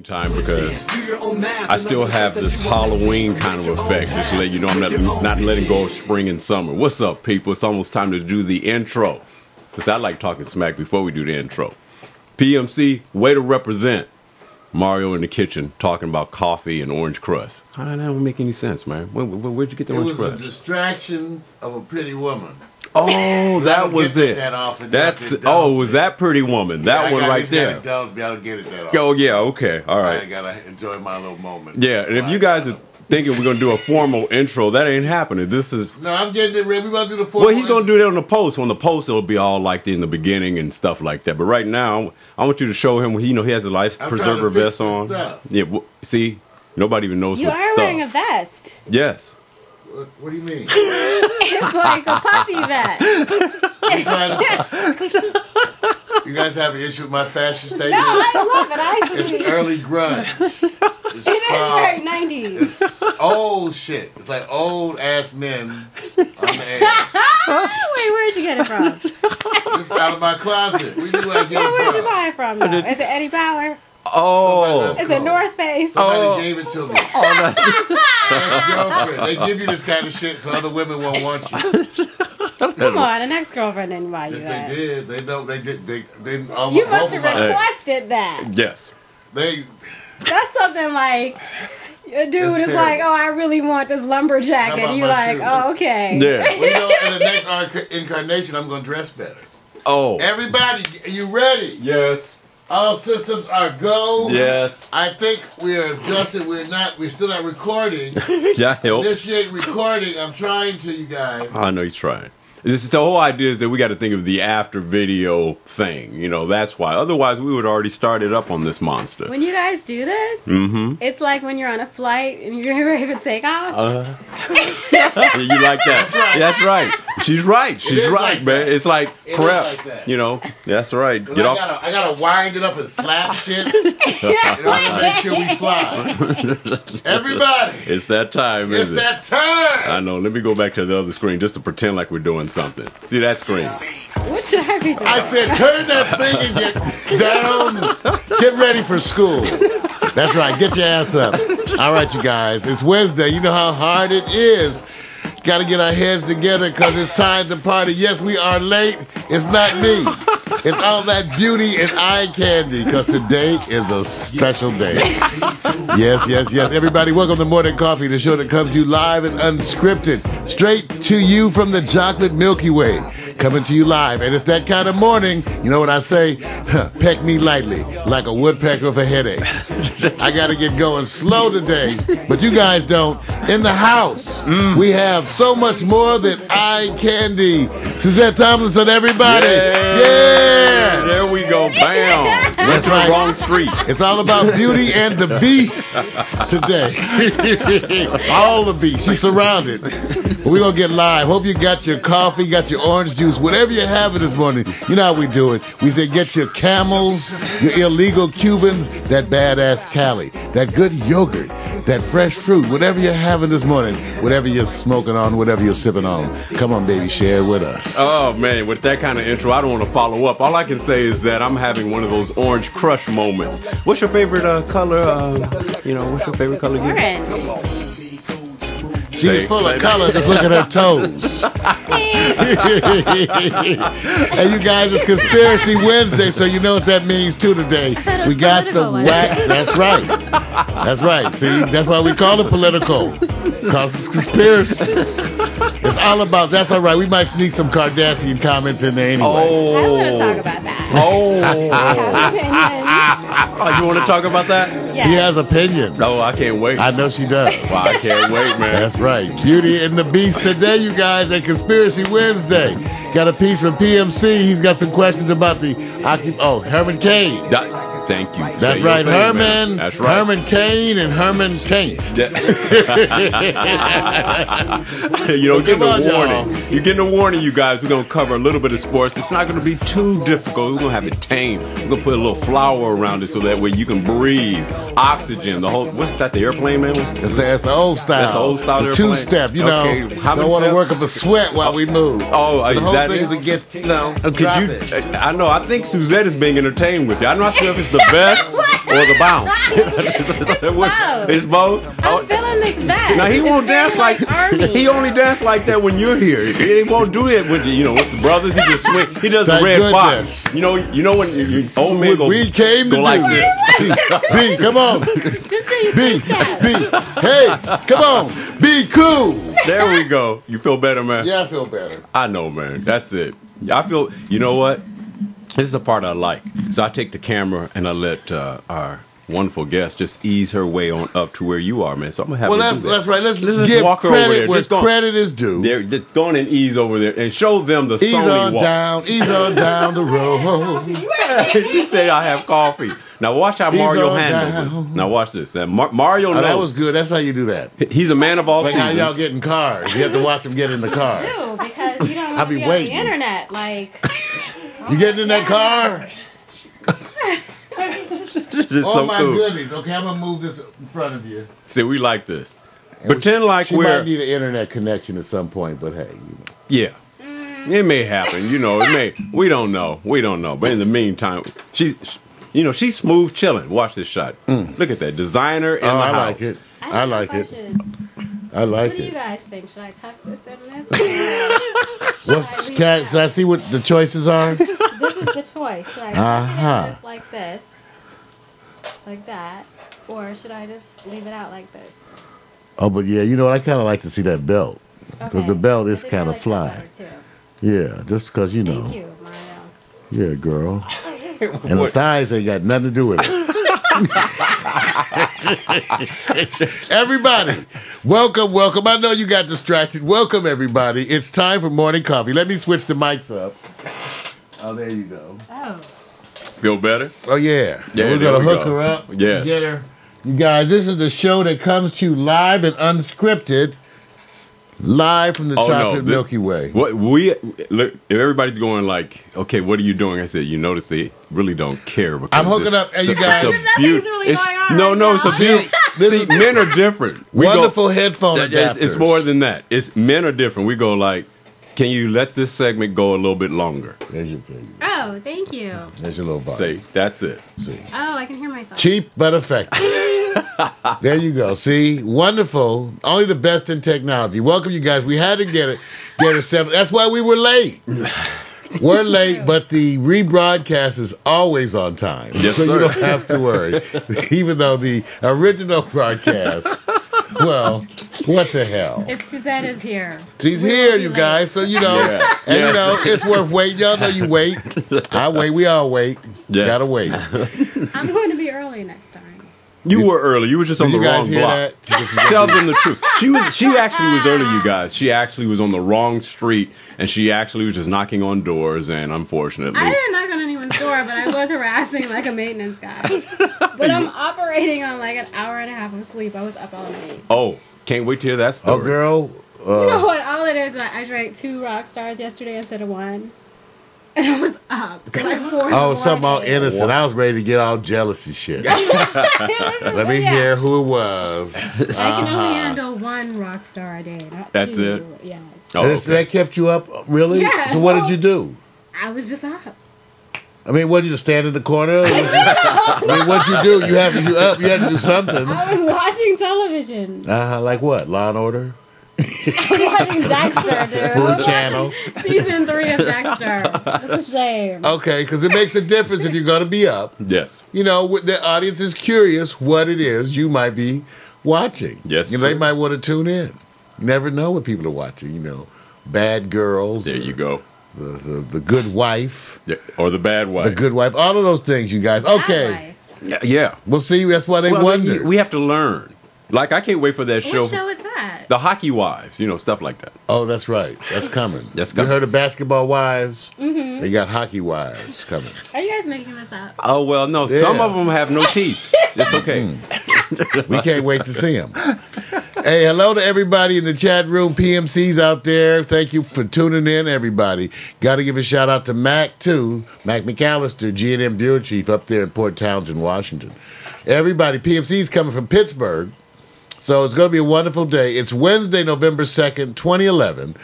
Time because I still have this Halloween kind of effect, just to let you know I'm not letting go of spring and summer. What's up, people? It's almost time to do the intro, because I like talking smack before we do the intro. PMC, way to represent. Mario in the kitchen talking about coffee and orange crust. That don't make any sense, man. Where'd you get the orange crust? It was the distractions of a pretty woman. Oh, that was it. Was that Pretty Woman? That one right there. Gotta get it that off. Oh yeah, okay, all right. I gotta enjoy my little moment. Yeah, and if you guys are thinking we're gonna do a formal intro, that ain't happening. This is I'm getting it ready. We about to do the formal. Well, he's gonna do that on the post. On the post, it'll be all like in the beginning and stuff like that. But right now, I want you to show him. He has a life preserver vest on. Yeah, see, nobody even knows what stuff. You are wearing a vest. Yes. What do you mean? It's like a puppy vest. You guys have an issue with my fashion statement? No, I love it. It's early grunge. It is very 90s. It's old shit. It's like old ass men on the air. Wait, where'd you get it from? It's out of my closet. Where'd you buy it from, though? Is it Eddie Bauer? Oh, it's a North Face. Somebody gave it to me. Ex-girlfriend. They give you this kind of shit so other women won't want you. Come on, an ex-girlfriend didn't buy you that. They did. They know. They did. They you must have requested that. Yes. That's something like a dude is like, oh, I really want this lumberjack, and you're like, oh, okay. Yeah. Well, in the next incarnation, I'm going to dress better. Oh. Everybody, are you ready? Yes. All systems are go. Yes. I think we're adjusted. We're still not recording. That helps. Initiate recording. I'm trying to, you guys. I know he's trying. This is the whole idea is that we got to think of the after video thing. That's why. Otherwise, we would already started up on this monster. When you guys do this, it's like when you're on a flight and you're ready to take off. You like that? That's right. She's right. She's right, like man. It's like prep. Like that. That's right. Get off. I gotta wind it up and slap shit in order to make sure we fly. Everybody, it's that time. It's that time. I know. Let me go back to the other screen just to pretend like we're doing something. See that screen? What should I be doing? I said, turn that thing and get down. Get ready for school. That's right. Get your ass up. All right, you guys. It's Wednesday. You know how hard it is. Got to get our heads together because it's time to party. Yes, we are late. It's not me. It's all that beauty and eye candy because today is a special day. Yes. Everybody, welcome to More Than Coffee, the show that comes to you live and unscripted, straight to you from the chocolate Milky Way. Coming to you live, and it's that kind of morning. You know what I say? Peck me lightly, like a woodpecker with a headache. I got to get going slow today, but you guys don't. In the house, we have so much more than eye candy. Suzette Tomlinson, everybody. Yes. There we go. Bam. That's right. Wrong street. It's all about Beauty and the Beast today. All the beasts. She's surrounded. We're going to get live. Hope you got your coffee, got your orange juice, whatever you're having this morning. You know how we do it. We say get your Camels, your illegal Cubans, that badass Cali, that good yogurt, that fresh fruit, whatever you're having this morning, whatever you're smoking on, whatever you're sipping on. Come on, baby, share it with us. Oh, man, with that kind of intro, I don't want to follow up. All I can say is that I'm having one of those orange crush moments. What's your favorite color? What's your favorite color? Orange. She's full of color. Just look at her toes. Hey, you guys, it's Conspiracy Wednesday, so you know what that means too today. We got the wax. That's right. That's right. See, that's why we call it political. Because it's conspiracy. It's all about, that's all right. We might sneak some Kardashian comments in there anyway. Oh. I want to talk about that. Oh, you want to talk about that? Yes. She has opinions. Oh, I can't wait. I know she does. Well, I can't wait, man. That's right. Beauty and the Beast today, you guys, at Conspiracy Wednesday. Got a piece from PMC. He's got some questions about the Herman Cain. Thank you. That's right, Herman. Man. That's right. Herman Cain and Herman Taint. Getting a warning. You're getting a warning, you guys. We're going to cover a little bit of sports. It's not going to be too difficult. We're going to have it tame. We're going to put a little flower around it so that way you can breathe. Oxygen. What's that, the airplane, man? That's the old style. That's the old style. The two-step, don't want to work up a sweat while we move. Oh, the is whole that thing it? to get, I know. I think Suzette is being entertained with you. I'm not sure if it's the best or the bounce? It's both. I'm feeling this best. Now he won't dance like he only dance like that when you're here. He won't do it with with the brothers. He just swing. He does the red box. You know when old men go. We came to like this. B, come on. Just do your B, two-step. B. Hey, come on. Be cool. There we go. You feel better, man? Yeah, I feel better. I know, man. That's it. I feel. You know what? This is the part I like. So I take the camera and I let our wonderful guest just ease her way on up to where you are, man. So I'm gonna have her do that. That's right. Let's give walk credit where credit is due. They're just going and ease over there and show them the ease Sony on walk. Ease on down the road. She said, "I have coffee." Now watch how Mario handles this. Now watch this. Mario knows. That was good. That's how you do that. He's a man of all like seasons. How y'all get in cars. You have to watch them get in the car. No, because you don't want to be on the internet. Like, you getting in that car? Oh my goodness. Okay, I'm going to move this in front of you. See, we like this. Pretend like she might need an internet connection at some point, but hey. Yeah. It may happen. It may. We don't know. But in the meantime, she's smooth chilling. Watch this shot. Look at that. Designer in the house. I like it. I like it. I like it. What do you guys think? Should I tuck this in this? Should I see what the choices are? This is the choice. Should I tuck it in this like this? Like that? Or should I just leave it out like this? Oh, but yeah, you know what? I kind of like to see that belt. Because the belt is kind of fly. Yeah, just because, Thank you, Mario. Yeah, girl. And the thighs ain't got nothing to do with it. Everybody, welcome. I know you got distracted. Welcome, everybody. It's time for morning coffee. Let me switch the mics up. Oh, there you go. Oh. Feel better? Oh, yeah. Yeah, we're going to hook her up. Yes. Get her. You guys, this is the show that comes to you live and unscripted. Live from the chocolate Milky Way. What we look, if everybody's going like, okay, what are you doing? I said, you notice they really don't care. Because I'm hooking up, and you guys. Nothing's really going on. No, it's a beauty. See, men are different. Wonderful headphone adapters. It's more than that. Men are different. We go like, can you let this segment go a little bit longer? There's your baby. Oh, thank you. There's your little body. See, that's it. See. Oh, I can hear myself. Cheap but effective. There you go. See, wonderful. Only the best in technology. Welcome, you guys. We had to get it settled. That's why we were late. We're late, but the rebroadcast is always on time. Yes, so sir. You don't have to worry. Even though the original broadcast, well, what the hell? It's Suzette is here. She's here, you guys. So, it's worth waiting. Y'all know you wait. I wait. We all wait. Yes. Gotta wait. I'm going to be early next time. You were early. You were just on the wrong block. Tell them the truth. She actually was early, you guys. She actually was on the wrong street, and she actually was just knocking on doors, and unfortunately... I didn't knock on anyone's door, but I was harassing like a maintenance guy. But I'm operating on like an hour and a half of sleep. I was up all night. Oh, can't wait to hear that story. Oh, girl. You know what? All it is, I drank 2 rock stars yesterday instead of 1. And I was up. Like 4 Oh, something all innocent. I was ready to get all jealous and shit. Let me hear who it was. I can only handle 1 rock star a day, not 2. That's it? Yes. Oh, okay. That kept you up, really? Yeah, so what did you do? I was just up. I mean, what, you just stand in the corner? What'd you do? You had to do something. I was watching television. Like what? Law and Order? I was watching Dexter, dude. Food Channel. Season 3 of Dexter. It's a shame. Okay, because it makes a difference if you're going to be up. Yes. The audience is curious what it is you might be watching. Yes, They might want to tune in. You never know what people are watching. Bad Girls. There you go. The Good Wife. Yeah. Or The Bad Wife. The Good Wife. All of those things, you guys. Okay. Yeah. We'll see. That's why they wonder. We have to learn. Like, I can't wait for that show. What show is that? The Hockey Wives, stuff like that. Oh, that's right. That's coming. That's coming. You heard of Basketball Wives? Mm-hmm. They got Hockey Wives coming. Are you guys making this up? Oh, well, no. Yeah. Some of them have no teeth. It's okay. We can't wait to see them. Hey, hello to everybody in the chat room, PMCs out there. Thank you for tuning in, everybody. Got to give a shout out to Mac, too. Mac McAllister, G&M Bureau Chief up there in Port Townsend, Washington. Everybody, PMC's coming from Pittsburgh. So it's going to be a wonderful day. It's Wednesday, November 2nd, 2011.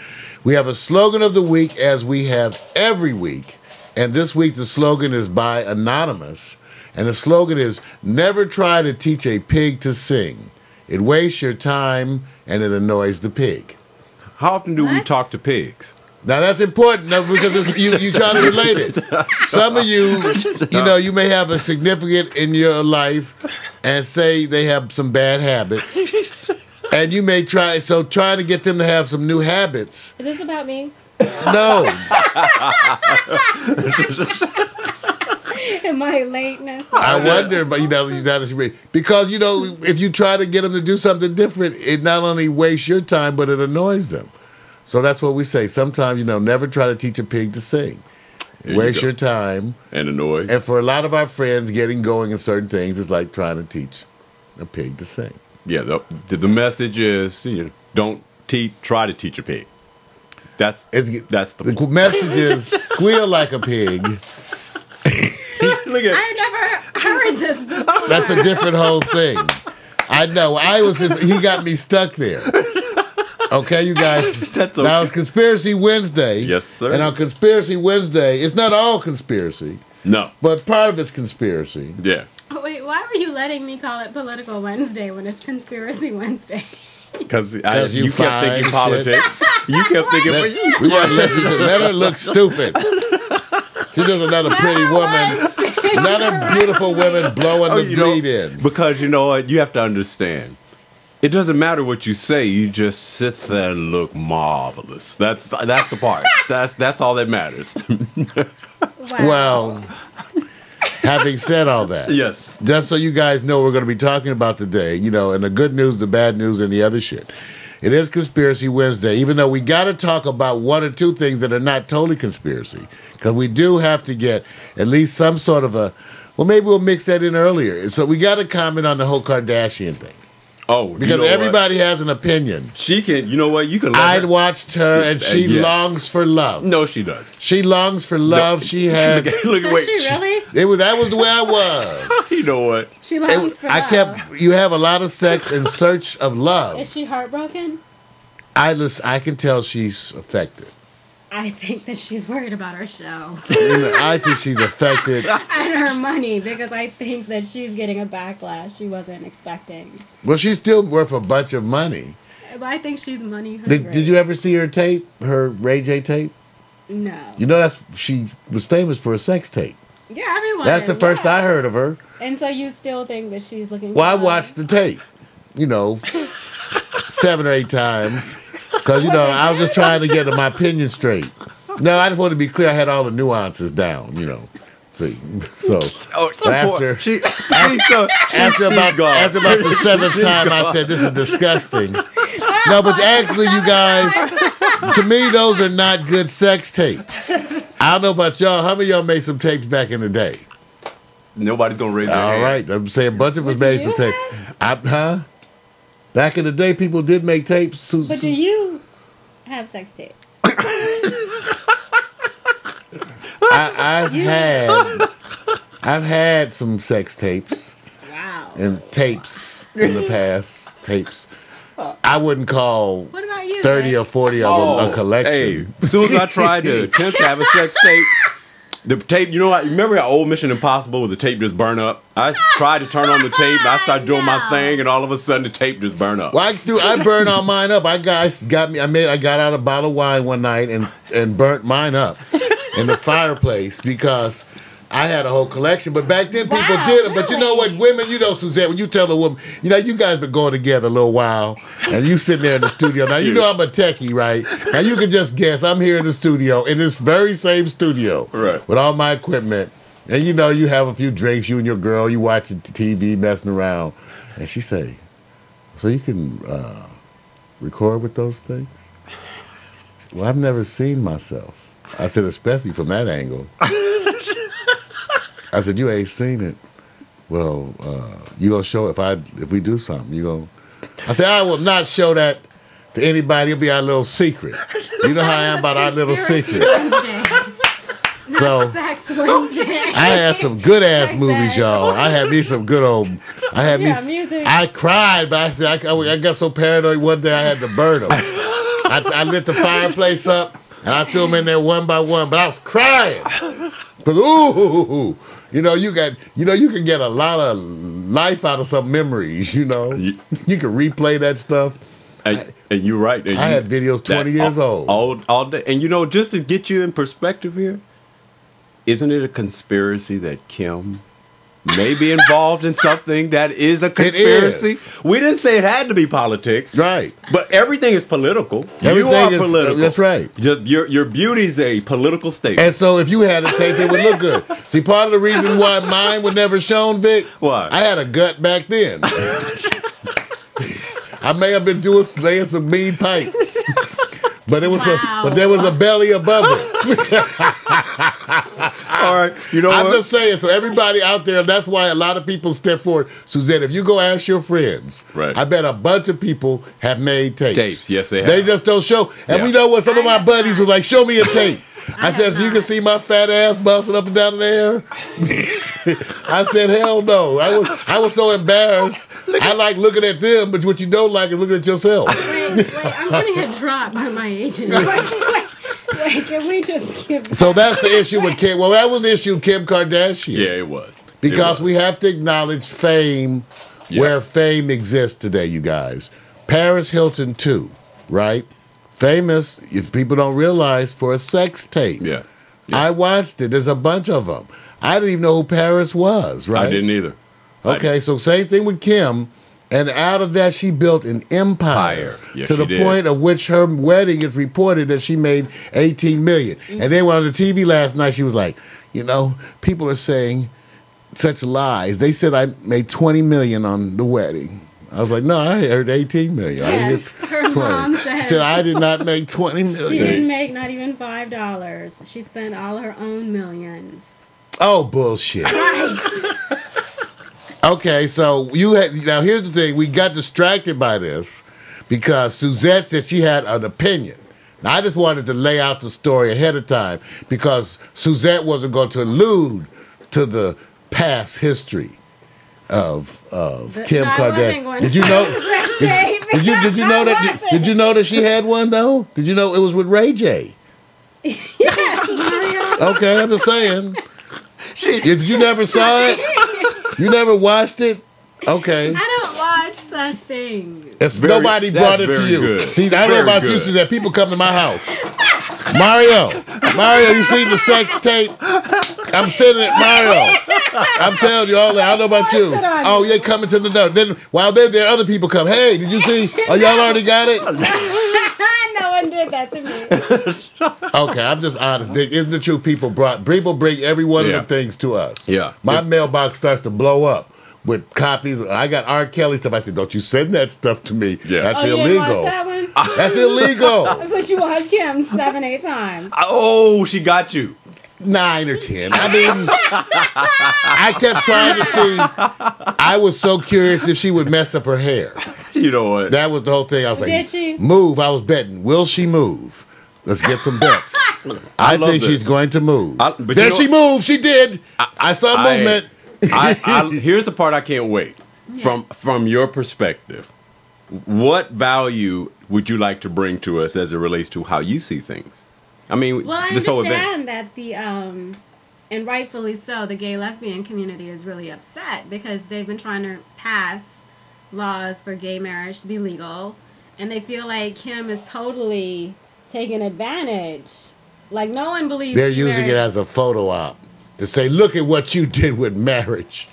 We have a slogan of the week, as we have every week. And this week, the slogan is by Anonymous. And the slogan is, never try to teach a pig to sing. It wastes your time and it annoys the pig. How often do we talk to pigs? Now that's important because you try to relate it. Some of you you may have a significant in your life and say they have some bad habits. And you may try to get them to have some new habits. Is this about me? No. Am I lateness? I wonder, but because if you try to get them to do something different, it not only wastes your time, but it annoys them. So that's what we say. Sometimes, never try to teach a pig to sing. Waste your time. And annoys. And for a lot of our friends, getting going in certain things is like trying to teach a pig to sing. Yeah, the message is, don't try to teach a pig. That's the message is squeal like a pig. Look at I never heard this before. That's a different whole thing. I know. He got me stuck there. Okay, you guys. That's okay. Now it's Conspiracy Wednesday. Yes, sir. And on Conspiracy Wednesday, it's not all conspiracy. No. But part of it's conspiracy. Yeah. Oh, wait, why were you letting me call it Political Wednesday when it's Conspiracy Wednesday? Because you kept thinking politics. You kept thinking. We want to let her look stupid. She's just another pretty woman. Another beautiful woman blowing the bleed in. Because you know what? You have to understand. It doesn't matter what you say. You just sit there and look marvelous. That's the part. That's all that matters. Wow. Well, having said all that, yes, just so you guys know, we're going to be talking about today, and the good news, the bad news, and the other shit. It is Conspiracy Wednesday, even though we got to talk about one or two things that are not totally conspiracy, because we do have to get at least some sort of maybe we'll mix that in earlier. So we got to comment on the whole Kardashian thing. Oh, because everybody has an opinion. She can, you know what? You can. I watched her, and she longs for love. No, she does. She longs for love. No. She had. Does she really? That was the way I was. You know what? She longs for love. You have a lot of sex in search of love. Is she heartbroken? I can tell she's affected. I think that she's worried about her show. I think she's affected. And her money, because I think that she's getting a backlash she wasn't expecting. Well, she's still worth a bunch of money. But I think she's money hungry. Did you ever see her tape? Her Ray J tape? No. She was famous for a sex tape. Yeah, everyone. That's the first I heard of her. And so you still think that she's looking Well, I watched the tape, 7 or 8 times. Because, I was just trying to get my opinion straight. No, I just want to be clear. I had all the nuances down, See, so after about the 7th time, I said, this is disgusting. No, but actually, you guys, to me, those are not good sex tapes. I don't know about y'all. How many of y'all made some tapes back in the day? Nobody's going to raise their hand. All right. I'm saying a bunch of us made some tapes. Back in the day, people did make tapes. But do you have sex tapes? I've had some sex tapes. Wow. And tapes in the past. Tapes. I wouldn't call 30 or 40 of them a collection. Hey, as soon as I tried to attempt to have a sex tape, the tape, remember how old Mission Impossible where the tape just burn up? I tried to turn on the tape, I started doing my thing, and all of a sudden the tape just burned up. Well, I burned all mine up. I got out a bottle of wine one night and burnt mine up in the fireplace because I had a whole collection. But back then people did it. But you know what, women, Suzette, when you tell a woman, you guys been going together a little while, and you sitting there in the studio. Now, I'm a techie, right? Now, you can just guess, I'm here in the studio, in this very same studio, right, with all my equipment. And you have a few drinks, you and your girl, you watching TV, messing around. And she say, so you can record with those things? Well, I've never seen myself. I said, especially from that angle. I said, you ain't seen it. Well, you gonna show if we do something, you gonna... I said, I will not show that to anybody. It'll be our little secret. You know how I am about our little secrets. So I had some good ass movies, y'all. I had me some good old. Music. I cried, but I said I got so paranoid one day I had to burn them. I lit the fireplace up and I threw them in there one by one, but I was crying. But ooh, You know, you can get a lot of life out of some memories. You know, you can replay that stuff. And you're right. And I had videos 20 years old. All day. And you know, just to get you in perspective here, isn't it a conspiracy that Kim may be involved in something that is a conspiracy? We didn't say it had to be politics. Right. But everything is political. Everything you are is political. That's right. Your beauty is a political statement. And so if you had a tape, it would look good. See, part of the reason why mine was never shown, Vic, why? I had a gut back then. I may have been laying some mean pipe. But it was there was a belly above it. All right, you know I'm just saying. So everybody out there, that's why a lot of people step forward. Suzette, if you go ask your friends, right. I bet a bunch of people have made tapes. Yes, they have. They just don't show. And we know what some of my buddies was like, show me a tape. I said, so you can see my fat ass bouncing up and down in the air. I said, hell no. I was so embarrassed. I like looking at them, but what you don't like is looking at yourself. Wait, I'm gonna get dropped by my agent. Wait, can we just skip? So that's the issue with Kim. Well, that was the issue with Kim Kardashian. Yeah, it was. Because we have to acknowledge fame where fame exists today, you guys. Paris Hilton, too, right? Famous, if people don't realize, for a sex tape. Yeah. I watched it. There's a bunch of them. I didn't even know who Paris was, right? I didn't either. Okay, so same thing with Kim. And out of that, she built an empire Yes, to the point of which her wedding is reported that she made $18 million. Mm-hmm. And then on the TV last night, she was like, you know, people are saying such lies. They said I made $20 million on the wedding. I was like, no, I heard $18 million. Yes, her mom She said I did not make $20 million. She didn't make not even $5. She spent all her own millions. Oh, bullshit. Right. Okay, so now here's the thing. We got distracted by this because Suzette said she had an opinion. Now, I just wanted to lay out the story ahead of time because Suzette wasn't going to allude to the past history of Kim Kardashian. Did you know? Did you know that? Did you know that she had one though? Did you know it was with Ray J? Yes, Mario. Okay, I'm just saying. You never saw it? You never watched it? Okay. I don't watch such things. If nobody brought it to you. Good. See, I don't know about you, that people come to my house. Mario, you see the sex tape? I'm sitting at Mario. I'm telling you all that. I don't know about you. Oh, yeah, coming to the door. Then while they're there, other people come. Hey, did you see? Oh, y'all already got it? No one did that to me. Okay, I'm just honest. Isn't it true? People bring every one of them things to us. Yeah. My mailbox starts to blow up with copies. I got R. Kelly stuff. I said, don't you send that stuff to me. Yeah. That's illegal. You didn't watch that one? That's illegal. But you watched Kim 7-8 times. Oh, she got you. 9 or 10. I mean, I kept trying to see. I was so curious if she would mess up her hair. You know what? That was the whole thing. I was like, did she? Move. I was betting. Will she move? Let's get some bets. I think she's going to move. Then she moved. She did. I saw movement. Here's the part I can't wait. Yeah. From your perspective, what value would you like to bring to us as it relates to how you see things? I mean, well, I this whole event. understand that the and rightfully so, the gay lesbian community is really upset because they've been trying to pass laws for gay marriage to be legal, and they feel like Kim is totally taking advantage. Like no one believes they're using it as a photo op to say, "Look at what you did with marriage."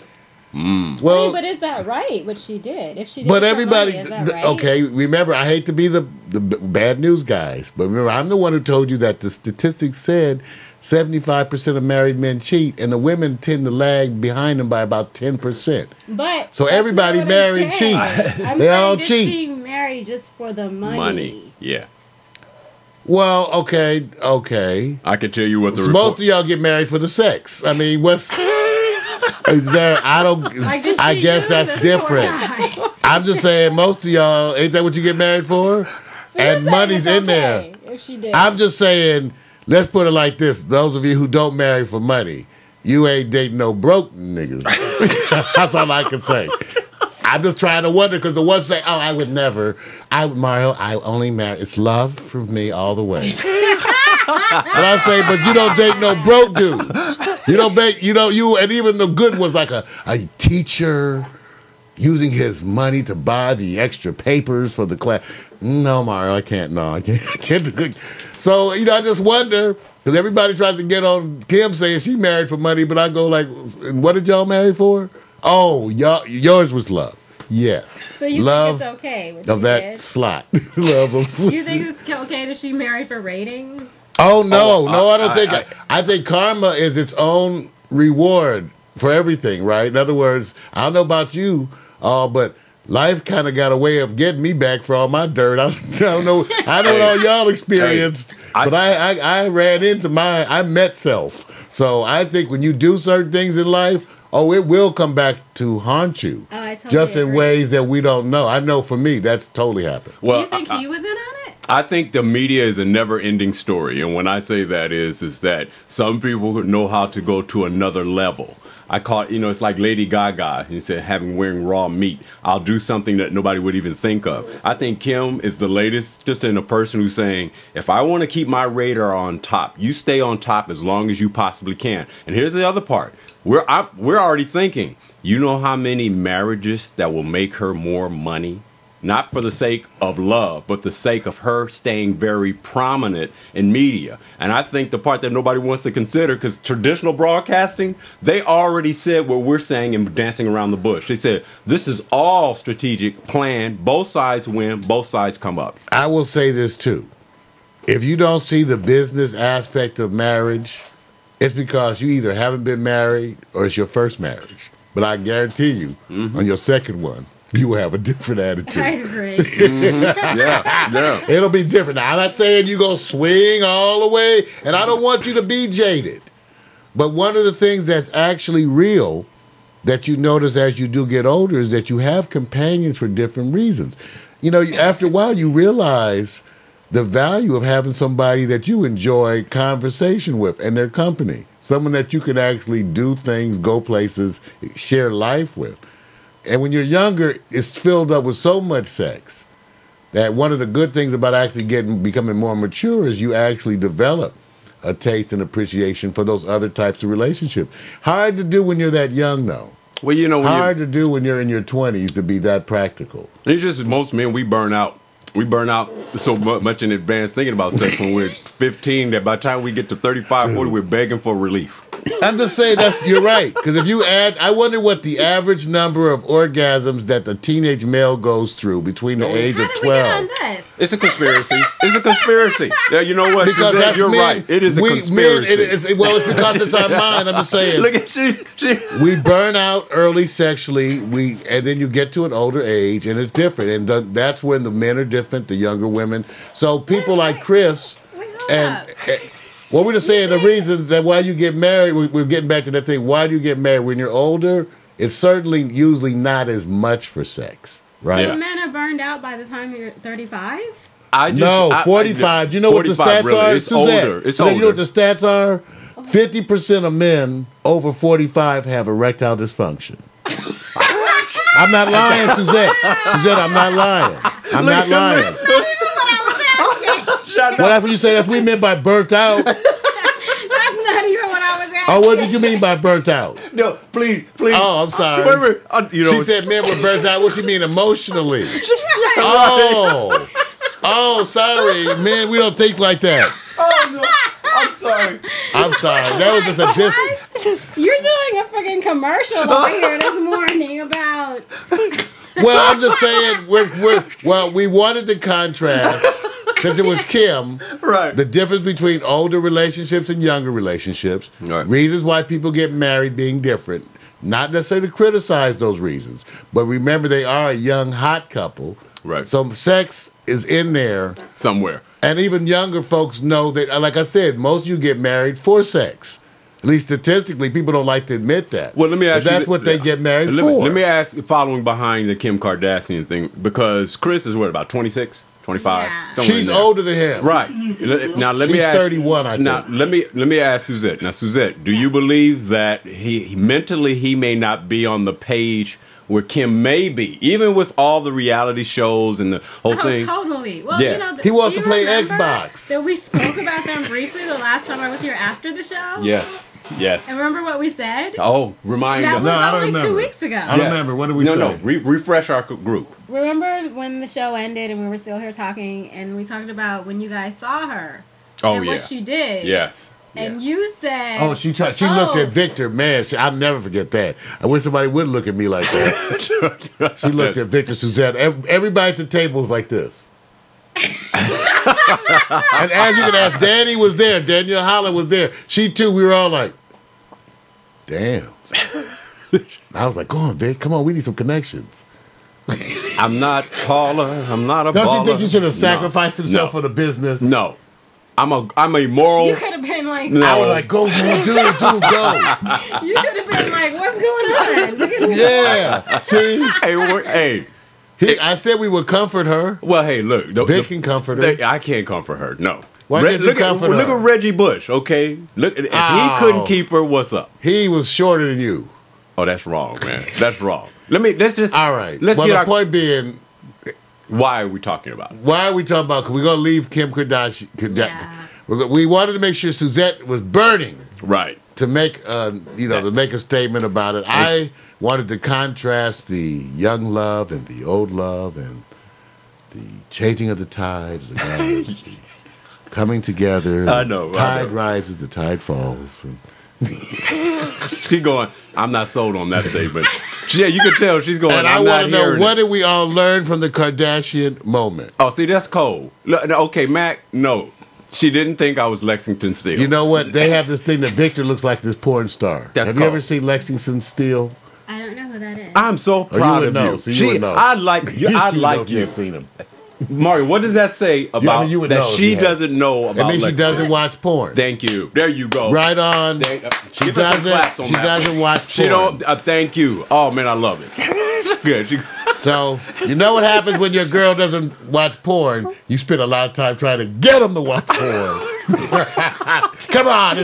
Well, but is that right? What she did? If she did, but everybody, is that right? Okay. Remember, I hate to be the bad news guys, but remember, I'm the one who told you that the statistics said 75% of married men cheat, and the women tend to lag behind them by about 10%. But so everybody married cheats. They all cheat. She married just for the money. Yeah. Well, okay. I can tell you what the most of y'all get married for the sex. I mean, what's there? I guess that's different. I'm just saying, most of y'all, ain't that what you get married for? So and money's in there. If she did. I'm just saying, let's put it like this: those of you who don't marry for money, you ain't dating no broke niggas. That's all I can say. I'm just trying to wonder because the ones say, "Oh, I would never." Mario, I only marry. It's love for me all the way. And I say, but you don't date no broke dudes. You don't date, and even the good ones like a teacher using his money to buy the extra papers for the class. No, Mario, I can't. No, I can't. So, I just wonder, because everybody tries to get on Kim saying she married for money, but I go like, what did y'all marry for? Oh, yours was love. Yes. So you love think it's okay with of that slot. Love of you think it's okay that she married for ratings? Oh no, I don't think. I think karma is its own reward for everything, right? In other words, I don't know about you, but life kind of got a way of getting me back for all my dirt. I don't know what all y'all experienced, but I ran into I met self. So I think when you do certain things in life, it will come back to haunt you. Oh, I totally just in ways that we don't know. I know for me, that's totally happened. Well, do you think he was in on it? I think the media is a never-ending story, and when I say that is that some people know how to go to another level. I call it, it's like Lady Gaga. He said, wearing raw meat. I'll do something that nobody would even think of. I think Kim is the latest, just in a person who's saying, if I want to keep my radar on top, you stay on top as long as you possibly can. And here's the other part. We're already thinking, you know how many marriages that will make her more money? Not for the sake of love, but the sake of her staying very prominent in media. And I think the part that nobody wants to consider, because traditional broadcasting, they already said what we're saying and dancing around the bush. They said, this is all strategic, planned, both sides win, both sides come up. I will say this too. If you don't see the business aspect of marriage, it's because you either haven't been married or it's your first marriage. But I guarantee you, on your second one, you will have a different attitude. I agree. Yeah. It'll be different. Now, I'm not saying you go swing all the way, and I don't want you to be jaded. But one of the things that's actually real that you notice as you do get older is that you have companions for different reasons. After a while, you realize the value of having somebody that you enjoy conversation with and their company. Someone that you can actually do things, go places, share life with. And when you're younger, it's filled up with so much sex that one of the good things about actually becoming more mature is you actually develop a taste and appreciation for those other types of relationships. Hard to do when you're that young, though. Well, hard to do when you're in your 20s to be that practical. It's just most men, we burn out. We burn out so much in advance thinking about sex when we're 15 that by the time we get to 35, 40, we're begging for relief. I'm just saying you're right. Because if you add, I wonder what the average number of orgasms that the teenage male goes through between the age of 12. We get on this? It's a conspiracy. It's a conspiracy. Yeah, you know what? Because Suzette, you're right. It is a conspiracy. It's because it's our mind. I'm just saying. Look at we burn out early sexually. And then you get to an older age, and it's different. And that's when the men are different, the younger women. So people like Chris and. What we're just saying, the reason that why you get married, we're getting back to that thing. Why do you get married when you're older? It's certainly usually not as much for sex, right? So men are burned out by the time you're 35? 45. You know what the stats really, are? It's older. It's older. You know what the stats are? 50% of men over 45 have erectile dysfunction. I'm not lying, Suzette. Suzette, I'm not lying. I'm not lying. What happened? You say that's what we meant by burnt out? That's not even what I was asking. Oh, what did you mean by burnt out? No, please. Oh, I'm sorry. She said men were burnt out. What she mean emotionally? Oh, sorry, men. We don't think like that. Oh no, I'm sorry. That was just a diss. You're doing a freaking commercial over here this morning about. Well, I'm just saying. We wanted to contrast. Since it was Kim, right. The difference between older relationships and younger relationships, right. Reasons why people get married being different, not necessarily to criticize those reasons, but remember they are a young, hot couple. Right. So sex is in there. Somewhere. And even younger folks know that, like I said, most of you get married for sex. At least statistically, people don't like to admit that. Well, let me ask you. That's what they get married for. Let me ask, following behind the Kim Kardashian thing, because Chris is what, about 26? 25. Yeah. She's older than him. Right. Now let me ask. 31, I think. Now let me ask Suzette. Now Suzette, do you believe that he mentally may not be on the page where Kim may be, even with all the reality shows and the whole thing. Totally. Well, Yeah. you know, He wants do to you play remember Xbox. that we spoke about them briefly the last time I was here after the show? Yes. Yes. And remember what we said? Oh, remind That us. was I don't only remember. 2 weeks ago. I don't remember. What did we say? No, refresh our group. Remember when the show ended and we were still here talking and we talked about when you guys saw her Oh, and yeah. what she did? Yes. And you said, Oh, she looked at Victor. Man, I'll never forget that. I wish somebody would look at me like that. She looked at Victor, Suzette. Everybody at the table was like this. And as you can ask, Danny was there. Danielle Holler was there. She too. We were all like, damn. I was like, go on, Vic. Come on, we need some connections. I'm not Paula. I'm not a Don't baller. you think he should have sacrificed himself No. for the business? No. I'm a moral. you could have been like, No. I was like, go, man, dude, go. you could have been like, what's going on? Look at me. Yeah. See? Hey, I said we would comfort her. well, hey, look. Vic can comfort her. I can't comfort her. No. Why can't you look comfort Look her? at Reggie Bush, okay? Look, if Ow. he couldn't keep her, what's up? He was shorter than you. Oh, that's wrong, man. That's wrong. Let's just. All right. Let's Well, get the our. point being, Why are we talking about it? why are we talking about? We're going to leave Kim Kardashian. Yeah. We wanted to make sure Suzette was burning Right. to make, to make a statement about it. I wanted to contrast the young love and the old love and the changing of the tides, the guys coming together. I know, The I tide know. rises, the tide falls. And She's going. I'm not sold on that statement. Yeah, you can tell she's going. And I I'm want not to know, hearing what it. did we all learn from the Kardashian moment? Oh, see, that's cold. Look, no, okay, Mac. No, she didn't think I was Lexington Steel. You know what? They have this thing that Victor looks like this porn star. That's have you cold. ever seen Lexington Steel? I don't know who that is. I'm so you proud would of know, you. so you would know. I like you. I You know like if you. you've seen him. Mario, what does that say about you would that know if she you had. doesn't know about? It means she Lexington? doesn't watch porn. Thank you. There you go. Right on. She give us some claps on She that. doesn't watch porn. She don't. Thank you. Oh man, I love it. Good. So you know what happens when your girl doesn't watch porn? You spend a lot of time trying to get them to watch porn. Come on,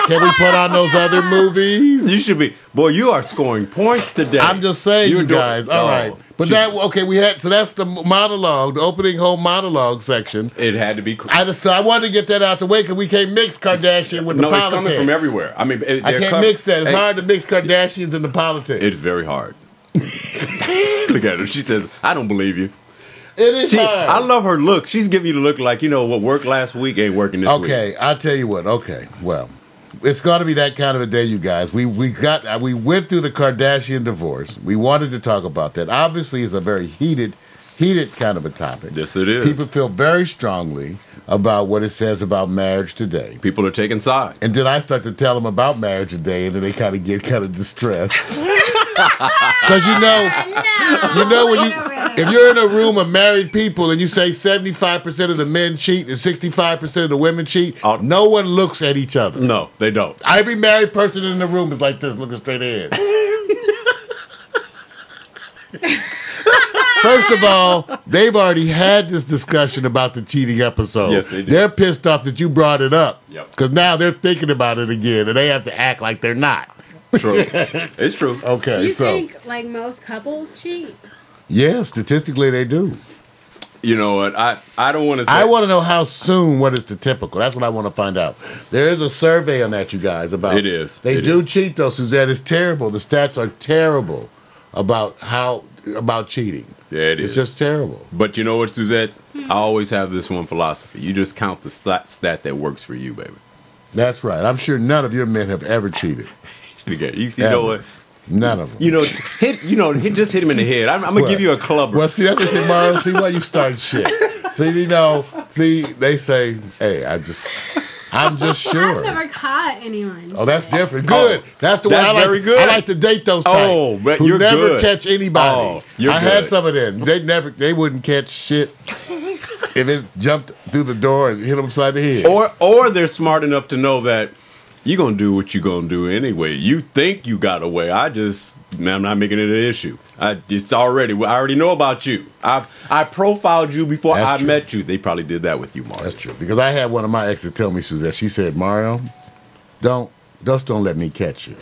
can we put on those other movies? You should be. Boy, you are scoring points today. I'm just saying, You're you doing- guys. All Oh, right, but she's- we had. So that's the monologue, the opening home monologue section. It had to be. So I wanted to get that out the way because we can't mix Kardashian with the No, it's politics. coming from everywhere. I mean, I can't mix that. It's hard to mix Kardashians and the politics. It's very hard. Look at her. She says, "I don't believe you." It is hard. I love her look. She's giving you the look like, what worked last week ain't working this week. Okay, I'll tell you what. Okay, well, it's going to be that kind of a day, you guys. We went through the Kardashian divorce. We wanted to talk about that. Obviously, it's a very heated kind of a topic. Yes, it is. People feel very strongly about what it says about marriage today. People are taking sides. And then I start to tell them about marriage today, and then they kind of get distressed. Because if you're in a room of married people and you say 75% of the men cheat and 65% of the women cheat, no one looks at each other. No, they don't. Every married person in the room is like this, looking straight ahead. First of all, they've already had this discussion about the cheating episode. Yes, they did. They're pissed off that you brought it up. Yep. Because now they're thinking about it again, and they have to act like they're not. True. It's true. Okay, Do you so think like most couples cheat? yeah, statistically they do. You know what? I don't want to say. I want to know how soon. What is the typical? That's what I want to find out. There is a survey on that, you guys. About It is. They It do is. cheat though, Suzette. It's terrible. The stats are terrible about cheating. Yeah, it It's is. just terrible. But you know what, Suzette? I always have this one philosophy. You just count the stat that works for you, baby. That's right. I'm sure none of your men have ever cheated. You know what? None of them. Just hit him in the head. I'm gonna What? give you a clubber. Well, see, that's what Marlon. See why you start shit. See, they say, hey, I'm just I've sure. never caught anyone. Oh, that's different. Good. That's the one That's I like. very good. I like to date those types. Oh, but who you're never good. catch anybody. Oh, you're I had good. some of them. They wouldn't catch shit if it jumped through the door and hit them upside the head. Or they're smart enough to know that you're gonna do what you're gonna do anyway. You think you got away. I'm not making it an issue. I already know about you. I profiled you before That's I true. met you. They probably did that with you, Mario. That's true. Because I had one of my exes tell me, Suzette, she said, Mario, don't let me catch you.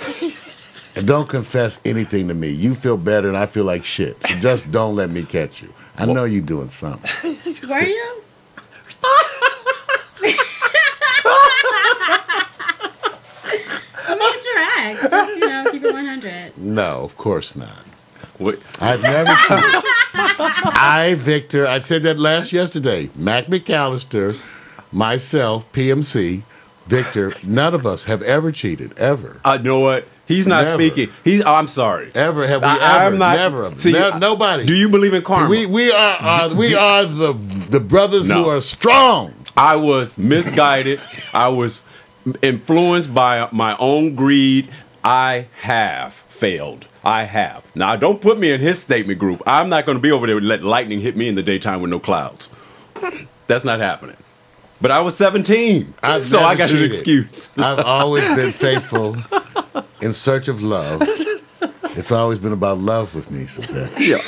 And don't confess anything to me. You feel better and I feel like shit. So just don't let me catch you. I know you're doing something. Were you? I mean, it's your ex. Just, keep it 100. No, of course not. What? I've never cheated. Victor, I said that yesterday. Mac McAllister, myself, PMC, Victor, none of us have ever cheated, ever. I know what? He's not Never. speaking. I'm sorry. Ever have we ever? I'm not, never. See, nobody. Do you believe in karma? We are the brothers No. who are strong. I was misguided. I was influenced by my own greed. I have failed. I have. Now, don't put me in his statement group. I'm not going to be over there and let lightning hit me in the daytime with no clouds. That's not happening. But I was 17, so I got an excuse. I've always been faithful in search of love. It's always been about love with me, Suzette. Yeah.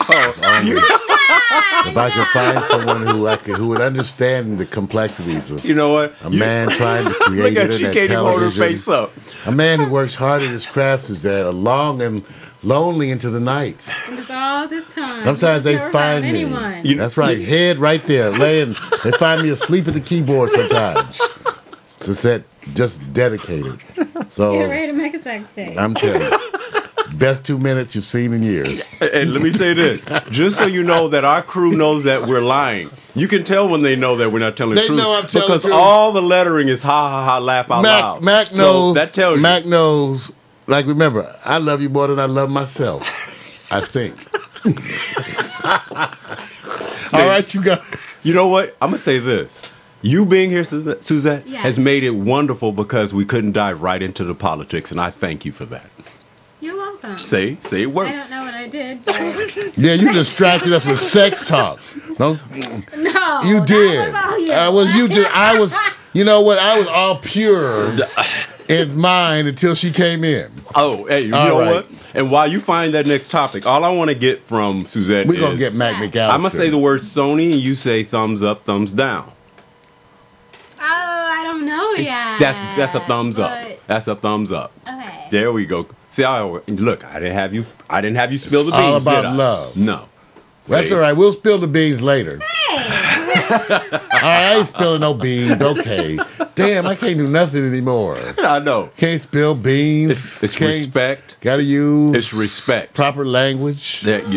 If I could find someone who would understand the complexities of You know what? a man trying to create Look at she internet can't even hold her television, face up. a man who works hard at his crafts is that long and lonely into the night. And it's all this time. Sometimes they Never find found me. anyone. That's right, head right there, laying. They find me asleep at the keyboard sometimes. Suzette just dedicated. So Get ready to make a sex tape. I'm telling you, best 2 minutes you've seen in years. And let me say this, just so you know that our crew knows that we're lying. You can tell when they know that we're not telling the They truth. know I'm telling because the truth. all the lettering is ha ha ha, laugh out loud. Mac So knows. that tells you. Mac knows. Like, remember, I love you more than I love myself. I think. All right, you guys. You know what? I'm gonna say this. You being here, Suzette, Yes. has made it wonderful because we couldn't dive right into the politics, and I thank you for that. You're welcome. See, it I works. don't know what I did, but Yeah, you distracted us with sex talk. No, no. you did. That was all you. You did. I was. You know what? I was all pure in mind until she came in. Oh, hey, you All know right. what? And while you find that next topic, all I want to get from Suzette We're is gonna get Mac McAllister. I'm gonna say the word Sony, and you say thumbs up, thumbs down. Oh, I don't know yet. That's a thumbs up. But- That's a thumbs up. Okay. There we go. See, look, I didn't have you spill the beans. all about did I? love. No. That's See? all right. We'll spill the beans later. Hey. All right, I ain't spilling no beans. Okay. Damn, I can't do nothing anymore. I know. Can't spill beans. It's Can't- respect. Gotta use. It's respect. Proper language. That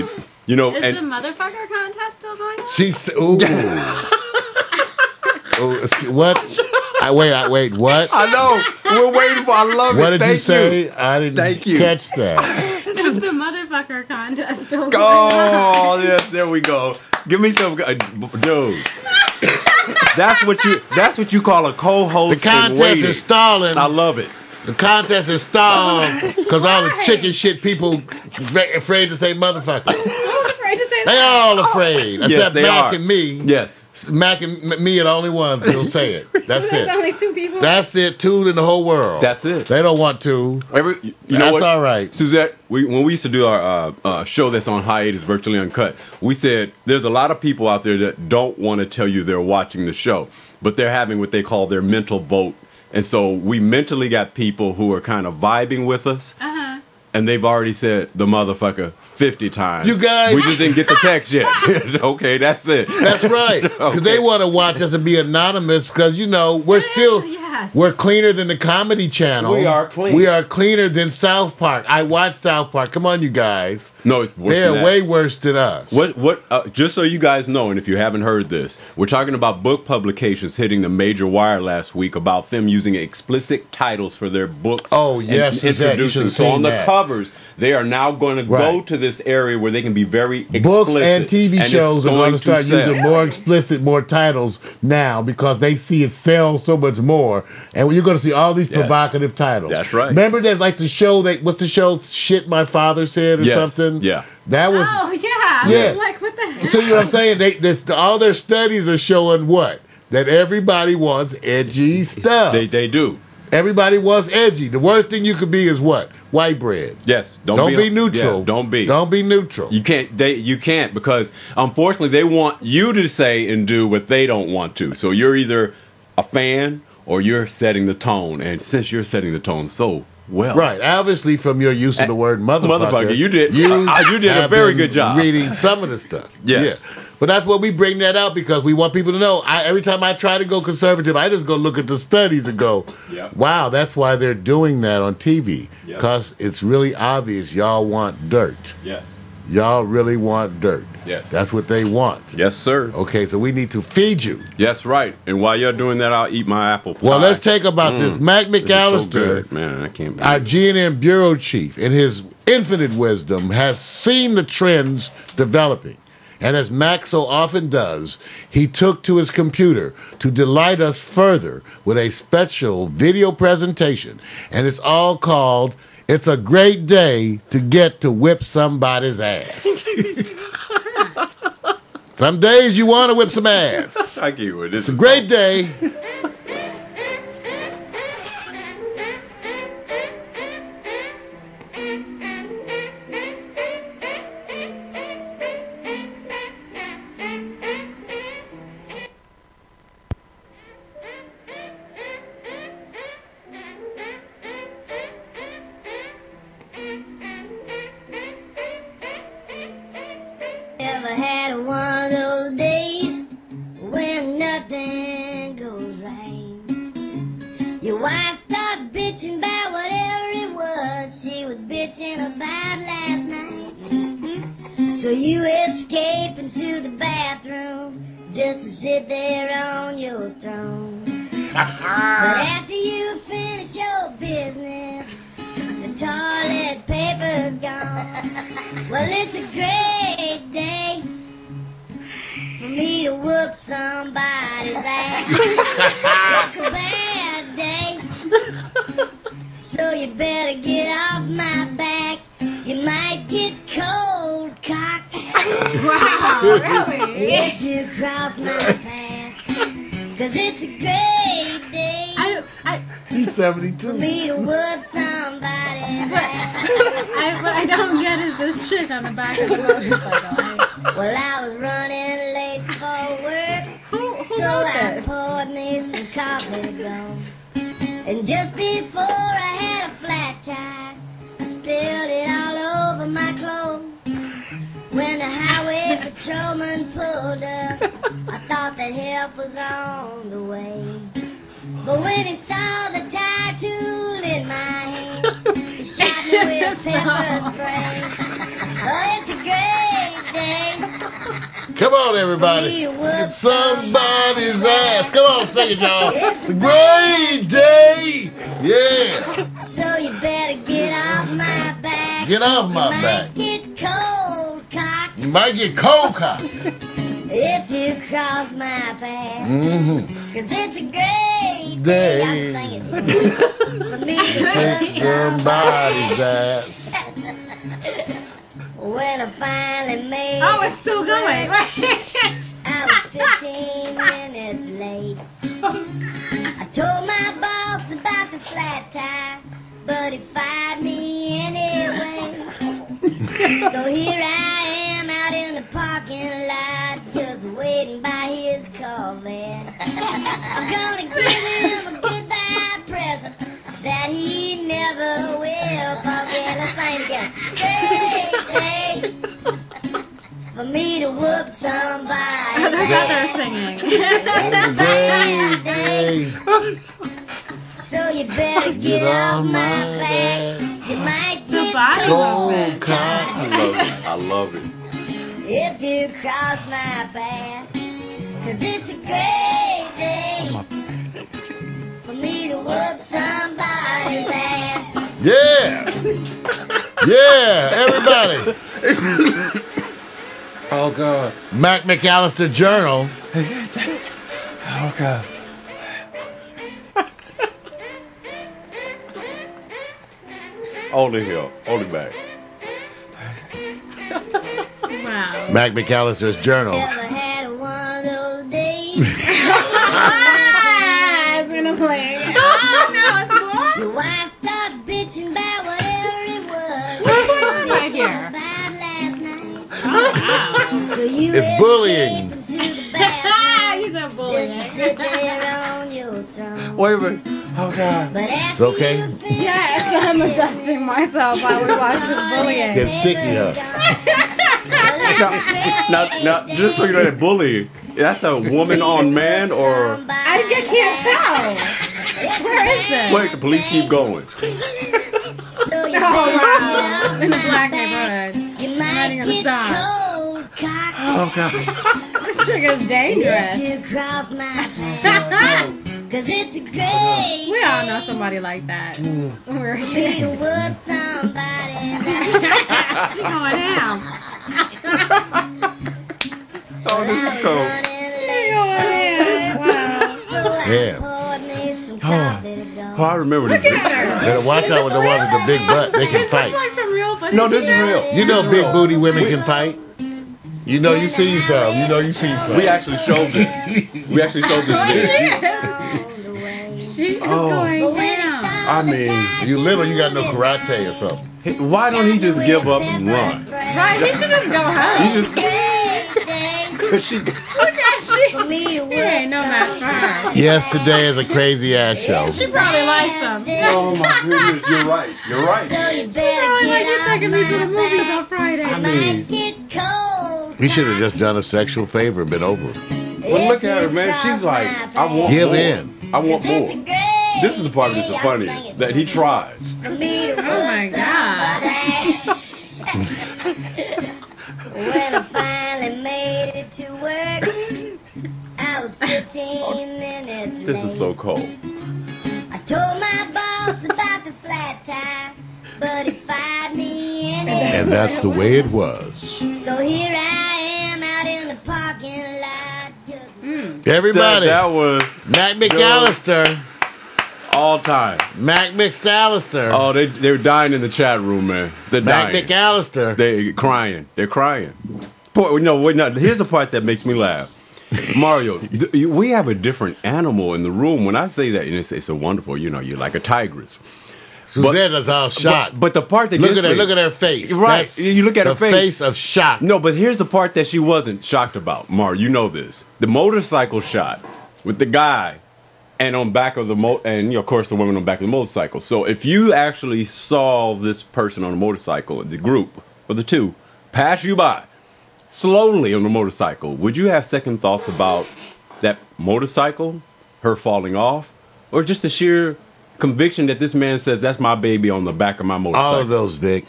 you know, Is and the motherfucker contest still going on? She's ooh. What? Wait. What? I know. We're waiting for. I love What it. did you Thank say? I didn't Thank you. catch that. Is the motherfucker contest still going on? Oh, yes, there we go. Give me some, dude. That's what you call a The co-host. contest and waiting. is stalling. I love it. The contest is stalled because all the chicken shit people afraid to say motherfucker. I was afraid to say They that. all afraid, except they Mac are. and me. Yes. Mac and me are the only ones that'll say it. That's There's it. only two people. That's it. Two in the whole world. That's it. They don't want to. You know That's what? all right. Suzette, when we used to do our show that's on hiatus, virtually uncut, we said there's a lot of people out there that don't want to tell you they're watching the show, but they're having what they call their mental vote. And so we mentally got people who are kind of vibing with us, and they've already said the motherfucker 50 times. You guys- We just didn't get the text yet. Okay, that's it. That's right. Because they want to watch us and be anonymous because, you know, Yes. we're cleaner than the Comedy Channel. We are clean. We are cleaner than South Park. I watch South Park. Come on, you guys. No, it's worse They're than that. way worse than us. Just so you guys know, and if you haven't heard this, we're talking about book publications hitting the major wire last week about them using explicit titles for their books. Oh, yes, and Suzette, you introducing. should've So on seen the that. covers, they are now going to go Right. to this area where they can be very explicit. Books and TV it's shows are going to start sell. using more explicit, more titles now because they see it sells so much more. And you're going to see all these Yes. provocative titles. That's right. Remember that, like the show, what's the show, Shit My Father Said or Yes. something? Yeah. That was, Oh, yeah. I Yeah. was like, what the heck? so you know what I'm saying? All their studies are showing what? That everybody wants edgy stuff. They do. Everybody wants edgy. The worst thing you could be is what? White bread. Yes. Don't be neutral. Yeah, don't be. Don't be neutral. You can't. You can't because unfortunately they want you to say and do what they don't want to. So you're either a fan or you're setting the tone. And since you're setting the tone so well. Right. Obviously, from your use of the word motherfucker, you did a very good job reading some of the stuff. Yes. Yeah. But that's what we bring that out because we want people to know. Every time I try to go conservative, I just go look at the studies and go, wow, that's why they're doing that on TV. Because it's really obvious y'all want dirt. Yes. Y'all really want dirt. Yes. That's what they want. Yes, sir. Okay, so we need to feed you. Yes, right. And while you're doing that, I'll eat my apple pie. Well, let's take about this. Mac McAllister, so man, I can't our G&M bureau chief, in his infinite wisdom, has seen the trends developing. And as Mac so often does, he took to his computer to delight us further with a special video presentation. And it's all called "It's a Great Day to Get to Whip Somebody's Ass." Some days you want to whip some ass. I get it. It's a great day. Ever had one of those days when nothing goes right? Your wife starts bitching about whatever it was she was bitching about last night. So you escape into the bathroom just to sit there on your throne. But after you finish your business, the toilet paper's gone. Well, it's a great day for me to whoop somebody's ass. It's a bad day, so you better get off my back. You might get cold cocked. Wow, really? If you cross my path, 'cause it's a great day He's for 72. me to whoop somebody's ass. What I don't get is this chick on the back of the motorcycle. Well, I was running late for work, Who so wrote I this? poured me some coffee to go. And just before I had a flat tire, I spilled it all over my clothes. When the highway patrolman pulled up, I thought that help was on the way. But when he saw the tire tool in my hand, he shot me with pepper spray. Oh, it's a great day. Come on, everybody. Whip somebody's ass. Come on, sing it, y'all. It's a great day. Yeah. So you better get off my back. Get off my You back. might get cold cocked You might get cold cocked. if you cross my path. Mm-hmm. 'Cause it's a great Day. I'm singing. For me to Whip whoop somebody's ass. When I finally made Oh, it's still going. I was 15 minutes late. I told my boss about the flat tire, but he fired me anyway. So here I am out in the parking lot, just waiting by his Corvette. I'm gonna give him a goodbye present that he never will forget. Let's sing it again. Great day for me to whoop somebody. There's others singing. It's a great day. So you better get off my back. You might The get body Cold movement. cocked. I love it. if you cross my path. 'Cause it's a great day for me to whoop somebody's ass. Yeah. Yeah, everybody. Oh God. Mac McAllister Journal. Oh God. Only here. Only back. Wow. Mac McAllister's Journal. Ever had one of those days? Ah, it's gonna play. Oh no, it's more. Your wife starts bitching about whatever it was. What's going on right here? About last night. Oh So you It's bullying. escape into the wow. bathroom He's a just bully. to sit there on your throne. Wait a minute. Oh God. But after Okay? you finish Yes, I'm adjusting myself while we watch this bullying. Get sticky, huh? Now, just so you know, that bully, that's a woman on man, or I can't tell. Where is this? wait, the police keep going. Oh wow! In the black neighborhood. You I'm not even gonna stop. Oh God. This chick is dangerous. You cross my path. Cause it's great. We all know somebody like that. When we were kids. You was somebody. She going down. Oh, this is cool. She going down. Wow. Yeah. Oh, I remember this. Look at her. Better watch out with the one with the big butt. They can This fight. looks like some real footage. No, this is real. You know big booty women can fight? You know you seen some. You know you seen some. We actually showed this. We actually showed this video. She is Oh. going down. I mean, You little, you got no karate or something. why don't he just give up and run? Right, he should just go He home. just. She, Look at she. He ain't no match for her. Yes, today is a crazy ass show. She probably likes him. oh my goodness, you're right. You're right. She probably like you taking me to the movies on Friday. I mean, He should have just done a sexual favor and been over it. well, look at her, man. She's like, I want Give more. in. I want more. This is the part that's the funniest, that he tries. Oh my god. When I finally made it to work, I was 15 minutes This is so cold. I told my boss about the flat tire, but he fired me anyway. And that's the way it was. So here I am out in the parking lot. Everybody, That was Mac McAllister. all time. Mac McAllister. Oh, they're dying in the chat room, man. They're Mac dying. McAllister. They're crying. They're crying. Boy, no, wait, no. Here's the part that makes me laugh. Mario, we have a different animal in the room. When I say that, and it's a wonderful, you're like a tigress. Susanna's all shocked. But the part that look gets at her, me- look at her face. Right. That's You look at her the face of shock. No, but here's the part that she wasn't shocked about. Mar, you know this. The motorcycle shot with the guy and on back of the and of course the woman on back of the motorcycle. So if you actually saw this person on a motorcycle, the group of the two pass you by slowly on the motorcycle, would you have second thoughts about that motorcycle, her falling off, or just the sheer conviction that this man says that's my baby on the back of my motorcycle? All of those, Dick,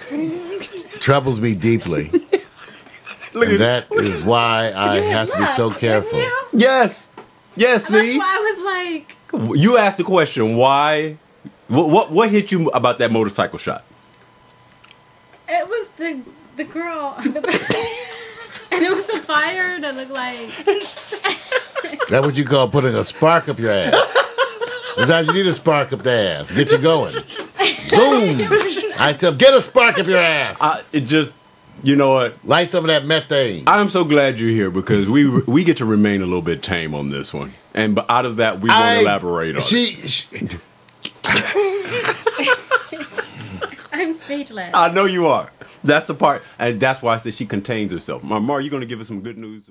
troubles me deeply. Look And at- that is why I have to be so careful. Yes. Yes, That's see? why I was like, You asked the question, why? What hit you about that motorcycle shot? it was the girl, and it was the fire that looked like. That's what you call putting a spark up your ass. Sometimes you need a spark up the ass. Get you going. Zoom. I tell get a spark up your ass. It just, you know what? Light some of that methane. I'm so glad you're here because we get to remain a little bit tame on this one, and but out of that we won't elaborate on it. I'm speechless. I know you are. That's the part, and that's why I said she contains herself. Mar, you going to give us some good news?